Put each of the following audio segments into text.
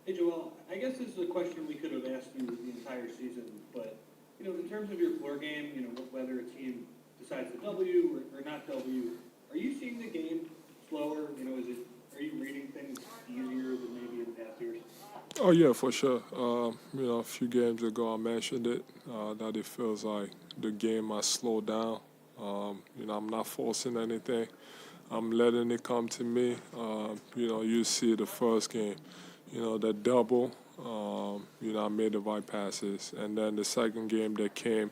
Hey Joel, I guess this is a question we could have asked you the entire season, but in terms of your floor game, whether a team decides to W or not W, are you seeing the game slower? Are you reading things easier than maybe in past years? Oh yeah, for sure. A few games ago I mentioned it that it feels like the game has slowed down. I'm not forcing anything. I'm letting it come to me. You see the first game, the double. I made the right passes, and then the second game that came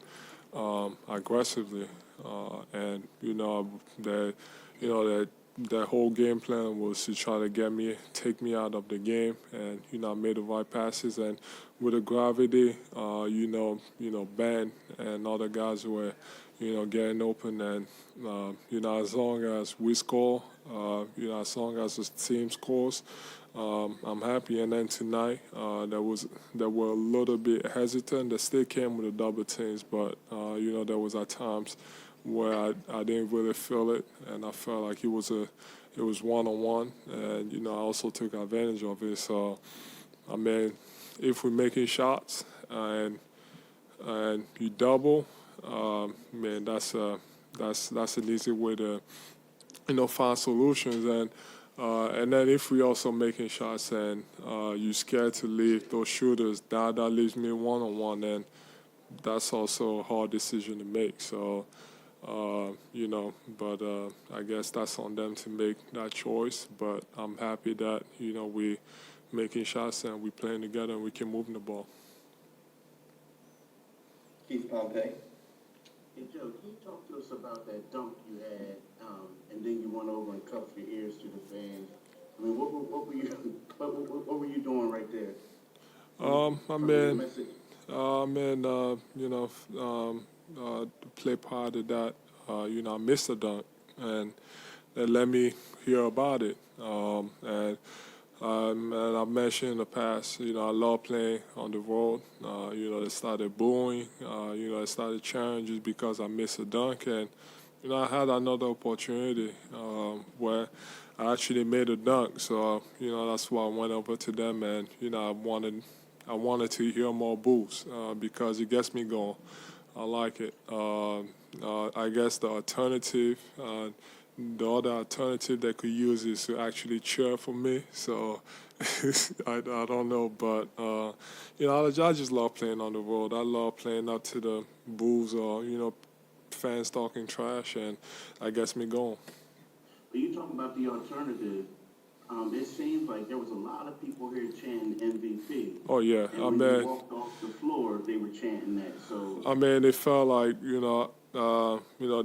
aggressively, and that that whole game plan was to try to take me out of the game, and I made the right passes, and with the gravity, Ben and other guys were, getting open, and as long as we score, as long as the team scores, I'm happy. And then tonight, there were a little bit hesitant. They still came with the double teams, but there was at times where I didn't really feel it, and I felt like it was one on one, and I also took advantage of it. So I mean, if we're making shots and you double, man, that's an easy way to find solutions. And then if we also making shots and you scared to leave those shooters, that leaves me one on one, and that's also a hard decision to make. So but I guess that's on them to make that choice. But I'm happy that we making shots and we playing together and we can move the ball. Keith Pompey. Hey Joe, can you talk to us about that dunk you had, and then you went over and cupped your ears to the fans? I mean, what were you what were you doing right there? I Convey a mean, message. to play part of that, I missed a dunk, and they let me hear about it. And I've mentioned in the past, I love playing on the road. They started booing, they started cheering just because I missed a dunk. And, I had another opportunity where I actually made a dunk. So, that's why I went over to them, and, I wanted to hear more boos because it gets me going. I like it. I guess the other alternative they could use is to actually cheer for me. So I don't know, but I just love playing on the road. I love playing up to the Bulls or fans talking trash, and that gets me going. When you talk about the alternative, it seems like there was a lot of people here chanting MVP, Oh yeah, and when you walked off the floor, they were chanting that. So it felt like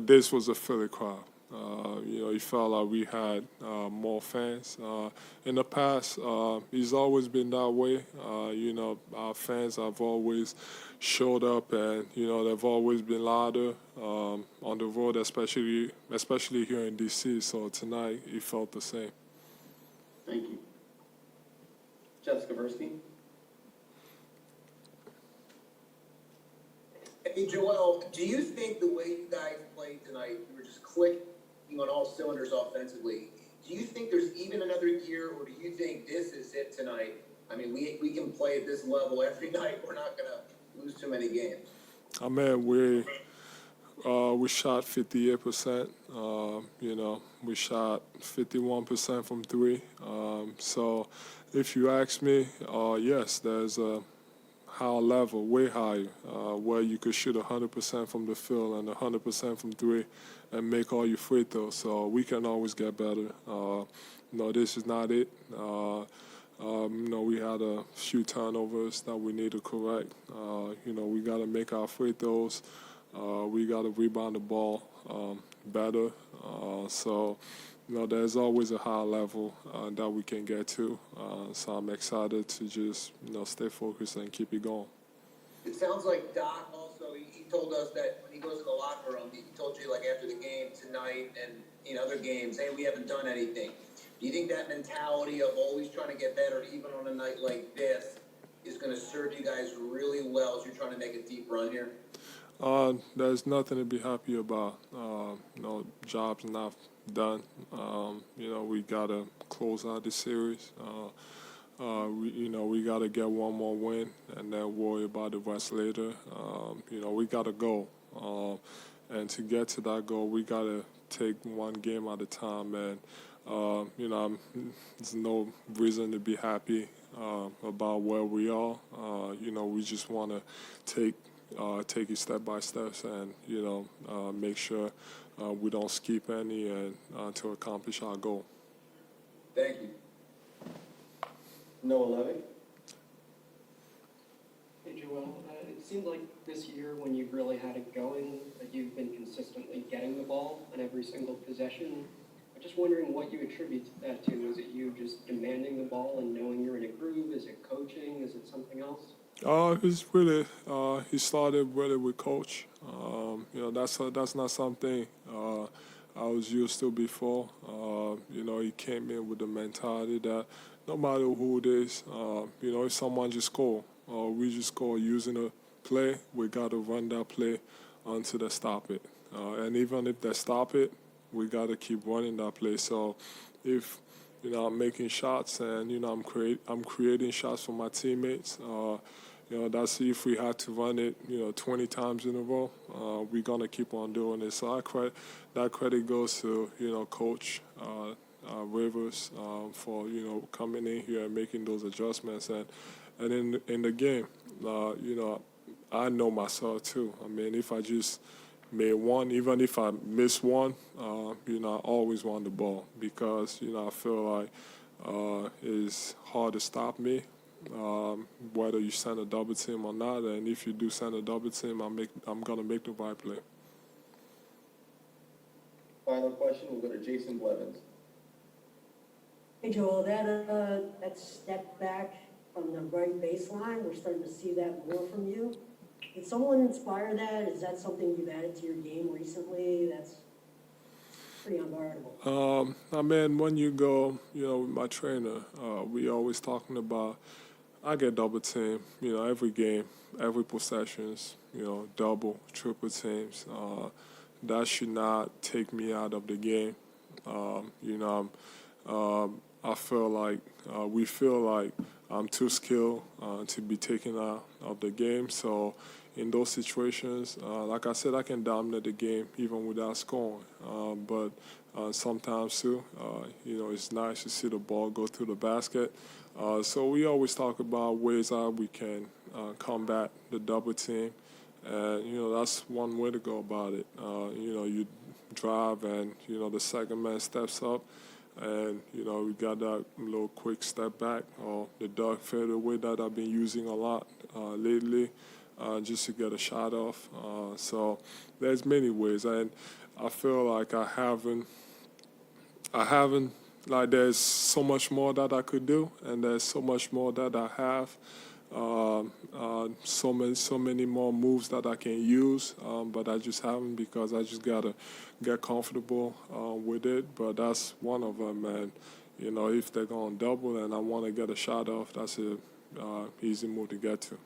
this was a Philly crowd. It felt like we had more fans. In the past, it's always been that way. Our fans have always showed up, and they've always been louder on the road, especially here in DC. So tonight, it felt the same. thank you. Jeff Skaversky. Hey, Joel, do you think the way you guys played tonight, you were just clicking on all cylinders offensively? Do you think there's even another year, or do you think this is it tonight? I mean, we can play at this level every night. We're not going to lose too many games. We shot 58%. We shot 51% from three. So if you ask me, yes, there's a higher level, way higher, where you could shoot 100% from the field and 100% from three and make all your free throws. So we can always get better. This is not it. We had a few turnovers that we need to correct. We got to make our free throws. We got to rebound the ball better. So, there's always a high level that we can get to. So I'm excited to just, stay focused and keep it going. It sounds like Doc also, he told us that when he goes in the locker room, he told you, like, after the game tonight and in other games, hey, we haven't done anything. Do you think that mentality of always trying to get better, even on a night like this, is going to serve you guys really well as you're trying to make a deep run here? There's nothing to be happy about. Job's not done. We gotta close out the series. we got to get one more win and then worry about the rest later. We got a goal. And to get to that goal, we got to take one game at a time. And, there's no reason to be happy about where we are. We just want to take it step by step and, make sure we don't skip any and to accomplish our goal. Thank you. Noah Levy. Hey, Joel, it seemed like this year when you've really had it going, that you've been consistently getting the ball on every single possession. I'm just wondering what you attribute that to. Is it you just demanding the ball and knowing you're in a groove? Is it coaching? Is it something else? It's really, he started really with coach. That's not something I was used to before. He came in with the mentality that no matter who it is, if someone just score, we just score using a play, we got to run that play until they stop it. And even if they stop it, we got to keep running that play. So if, I'm making shots and, I'm creating shots for my teammates, that's if we had to run it, 20 times in a row, we're going to keep on doing it. So that credit goes to, Coach Rivers for, coming in here and making those adjustments. And in the game, I know myself too. I mean, if I just made one, even if I miss one, I always want the ball because, I feel like it's hard to stop me, whether you send a double team or not. And if you do send a double team, I'm going to make the right play. Final question, we'll go to Jason Blevins. Hey Joel, that step back from the right baseline, we're starting to see that more from you. Did someone inspire that? Is that something you've added to your game recently? That's pretty unguardable. When you go, with my trainer, we always talking about, I get double team, every game, every possessions, double, triple teams. That should not take me out of the game. I feel like, we feel like I'm too skilled to be taken out of the game. So in those situations, like I said, I can dominate the game even without scoring. But sometimes too, it's nice to see the ball go through the basket. So we always talk about ways how we can combat the double team. And, that's one way to go about it. You drive and, the second man steps up. And, we got that little quick step back or the dark fadeaway that I've been using a lot lately just to get a shot off. So there's many ways. And I feel like I haven't, like there's so much more that I could do and there's so much more that I have. So many more moves that I can use, but I just haven't because I just gotta get comfortable with it. But that's one of them, and if they're going double and I want to get a shot off, that's a easy move to get to.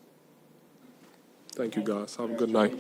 Thank you guys. Have a good night.